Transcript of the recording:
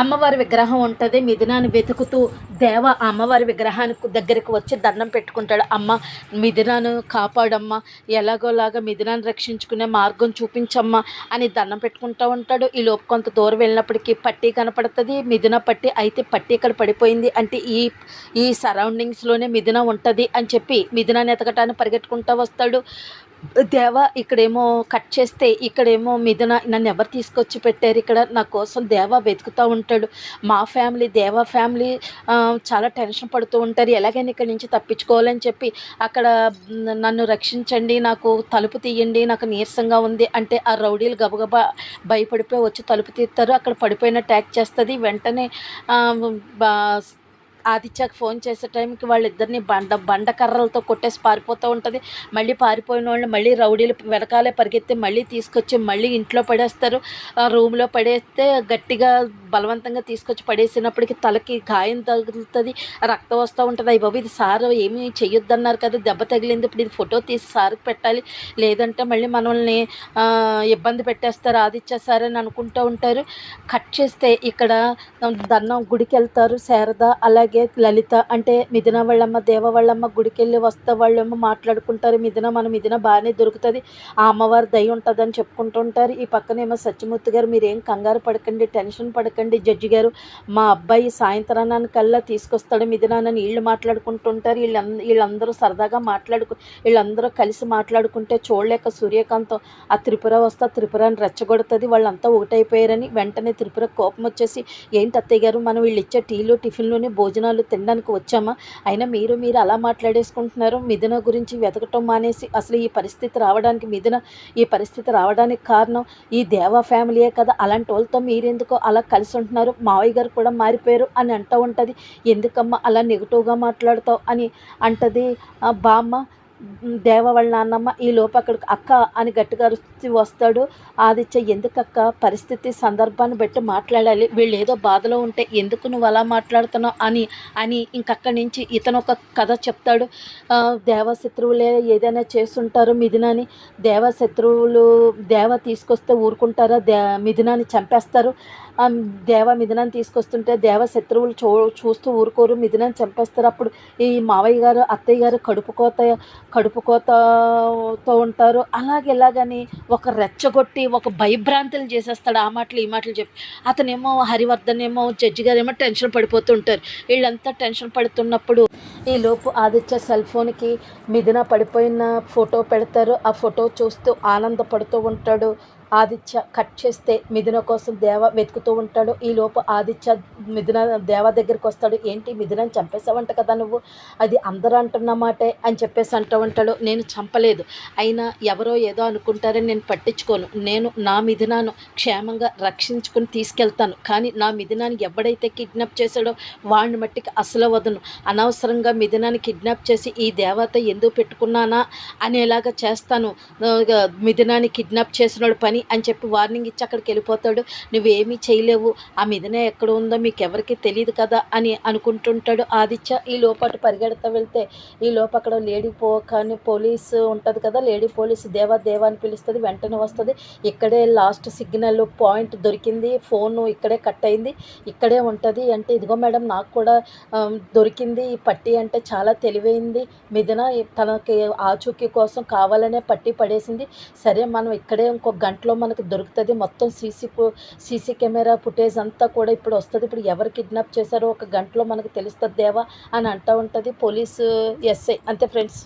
అమ్మవారి విగ్రహం ఉంటుంది. మిథునాన్ని వెతుకుతూ దేవ అమ్మవారి విగ్రహానికి దగ్గరికి వచ్చి దండం పెట్టుకుంటాడు. అమ్మ మిథునాను కాపాడమ్మా, ఎలాగోలాగా మిథునాన్ని రక్షించుకునే మార్గం చూపించమ్మా అని దండం పెట్టుకుంటూ ఉంటాడు. ఈ లోపు కొంత దూరం వెళ్ళినప్పటికీ పట్టి కనపడుతుంది, మిథున పట్టి. అయితే పట్టి ఇక్కడ పడిపోయింది అంటే ఈ ఈ సరౌండింగ్స్లోనే మిథున ఉంటుంది అని చెప్పి మిథునాన్ని ఎతకటానికి పరిగెట్టుకుంటూ వస్తాడు. దేవ ఇక్కడేమో కట్ చేస్తే ఇక్కడేమో మిథున నన్ను ఎవరు తీసుకొచ్చి పెట్టారు ఇక్కడ నా కోసం, దేవ వెతుకుతూ ఉంటాడు. మా ఫ్యామిలీ దేవ ఫ్యామిలీ చాలా టెన్షన్ పడుతూ ఉంటారు, ఎలాగైనా ఇక్కడి నుంచి తప్పించుకోవాలని చెప్పి అక్కడ నన్ను రక్షించండి, నాకు తలుపు తీయండి, నాకు నీరసంగా ఉంది అంటే ఆ రౌడీలు గబగబా భయపడిపోయి వచ్చి తలుపు తీస్తారు. అక్కడ పడిపోయిన ట్యాక్ చేస్తుంది. వెంటనే ఆదిత్యకి ఫోన్ చేసే టైంకి వాళ్ళిద్దరిని బండకర్రలతో కొట్టేసి పారిపోతూ ఉంటుంది. మళ్ళీ పారిపోయిన వాళ్ళని మళ్ళీ రౌడీలు వెనకాలే పరిగెత్తి మళ్ళీ తీసుకొచ్చి మళ్ళీ ఇంట్లో పడేస్తారు. రూమ్లో పడేస్తే గట్టిగా బలవంతంగా తీసుకొచ్చి పడేసినప్పటికీ తలకి గాయం తగులుతుంది, రక్తం వస్తూ ఉంటుంది. అయ్యి బాబు ఇది సార్ ఏమీ చెయ్యొద్దన్నారు కదా, దెబ్బ తగిలింది, ఇప్పుడు ఇది ఫోటో తీసి సార్కి పెట్టాలి, లేదంటే మళ్ళీ మనల్ని ఇబ్బంది పెట్టేస్తారు ఆదిత్య సార్ అని అనుకుంటూ ఉంటారు. కట్ చేస్తే ఇక్కడ దన్నం గుడికి వెళ్తారు శారద అలాగే లలిత. అంటే మిథున వాళ్ళమ్మ దేవ వాళ్ళమ్మ గుడికి వెళ్ళి వస్తే వాళ్ళేమో మాట్లాడుకుంటారు. మిథున బాగానే దొరుకుతుంది, ఆ అమ్మవారి దయ ఉంటుందని చెప్పుకుంటూ ఉంటారు. ఈ పక్కనేమో సత్యమూర్తి గారు మీరేం కంగారు పడకండి, టెన్షన్ పడకండి జడ్జి గారు, మా అబ్బాయి సాయంత్రానికల్లా తీసుకొస్తాడు మిథునాన్ని వీళ్ళు మాట్లాడుకుంటుంటారు. వీళ్ళందరూ సరదాగా వీళ్ళందరూ కలిసి మాట్లాడుకుంటే చూడలేక సూర్యకాంతం ఆ త్రిపుర వస్తా త్రిపురాన్ని రెచ్చగొడుతుంది. వాళ్ళంతా ఒకటైపోయారని వెంటనే త్రిపుర కోపం వచ్చేసి ఏంటి అత్తయ్య గారు మనం వీళ్ళు ఇచ్చే టీలు టిఫిన్లోనే భోజనాలు తినడానికి వచ్చామా, అయినా మీరు అలా మాట్లాడేసుకుంటున్నారు, మిథున గురించి వెతకటం మానేసి అసలు ఈ పరిస్థితి రావడానికి కారణం ఈ దేవా ఫ్యామిలీయే కదా, అలాంటి వాళ్ళతో మీరెందుకో అలా కలిసి ఉంటున్నారు, మావయ్య గారు కూడా మారిపోయారు అని అంటూ ఉంటుంది. ఎందుకమ్మా అలా నెగిటివ్గా మాట్లాడుతావు అని అంటది బామ్మ. దేవ వాళ్ళ నాన్నమ్మ ఈ లోపు అక్కడికి అక్క అని గట్టిగా అరుస్తూ వస్తాడు ఆదిత్య. ఎందుకక్క పరిస్థితి సందర్భాన్ని బట్టి మాట్లాడాలి, వీళ్ళు ఏదో బాధలో ఉంటే ఎందుకు నువ్వు అలా మాట్లాడుతున్నావు అని ఇంకక్కడి నుంచి ఇతను ఒక కథ చెప్తాడు. దేవశత్రువులే ఏదైనా చేస్తుంటారు మిథునాని, దేవ తీసుకొస్తే ఊరుకుంటారా, మిథునాని చంపేస్తారు. మిథునాన్ని తీసుకొస్తుంటే దేవ శత్రువులు చూస్తూ ఊరుకోరు, మిథునాన్ని చంపేస్తారు. అప్పుడు ఈ మావయ్య గారు అత్తయ్య గారు కడుపు కోతతో ఉంటారు. ఇలాగని ఒక రెచ్చగొట్టి ఒక భయభ్రాంతులు చేసేస్తాడు. ఆ మాటలు ఈ మాటలు చెప్పి అతనేమో హరివర్ధన్ ఏమో జడ్జి గారు ఏమో టెన్షన్ పడిపోతూ ఉంటారు. వీళ్ళంతా టెన్షన్ పడుతున్నప్పుడు ఈ లోపు ఆదిత్య సెల్ ఫోన్కి మిథున పడిపోయిన ఫోటో పెడతారు. ఆ ఫోటో చూస్తూ ఆనందపడుతూ ఉంటాడు ఆదిత్య. కట్ చేస్తే మిథున కోసం దేవ వెతుకుతూ ఉంటాడు. ఈ లోపు ఆదిత్య దేవ దగ్గరికి వస్తాడు. ఏంటి మిథునని చంపేసావంట కదా నువ్వు, అది అందరూ అంటున్న మాటే అని చెప్పేసి అంటూ ఉంటాడు. నేను చంపలేదు, అయినా ఎవరో ఏదో అనుకుంటారని నేను పట్టించుకోను, నేను నా మిథునాను క్షేమంగా రక్షించుకుని తీసుకెళ్తాను, కానీ నా మిథునాన్ని ఎవడైతే కిడ్నాప్ చేశాడో వాడిని మట్టికి అసలు వదను, అనవసరంగా మిథునాన్ని కిడ్నాప్ చేసి ఈ దేవత ఎందుకు పెట్టుకున్నానా అనేలాగా చేస్తాను, మిథునాన్ని కిడ్నాప్ చేసినాడు పని అని చెప్పి వార్నింగ్ ఇచ్చి అక్కడికి వెళ్ళిపోతాడు. నువ్వేమీ చేయలేవు, ఆ మిథున ఎక్కడ ఉందో మీకు ఎవరికి తెలియదు కదా అని అనుకుంటుంటాడు ఆదిత్య. ఈ లోపల పరిగెడతా వెళ్తే ఈ లోపు అక్కడ కానీ పోలీసు ఉంటుంది కదా, లేడీ పోలీసు దేవా అని పిలుస్తుంది, వెంటనే వస్తుంది. ఇక్కడే లాస్ట్ సిగ్నల్ పాయింట్ దొరికింది, ఫోను ఇక్కడే కట్ అయింది, ఇక్కడే ఉంటుంది అంటే ఇదిగో మేడం నాకు కూడా దొరికింది, ఈ పట్టి అంటే చాలా తెలివైంది మిథున, తనకి ఆచూకీ కోసం కావాలనే పట్టి పడేసింది, సరే మనం ఇక్కడే ఇంకొక గంటలో మనకు దొరుకుతుంది, మొత్తం సీసీ కెమెరా ఫుటేజ్ అంతా కూడా ఇప్పుడు వస్తుంది, ఇప్పుడు ఎవరు కిడ్నాప్ చేశారో ఒక గంటలో మనకు తెలుస్తుంది దేవా అని అంటూ ఉంటుంది పోలీసు ఎస్ఐ. అంతే ఫ్రెండ్స్.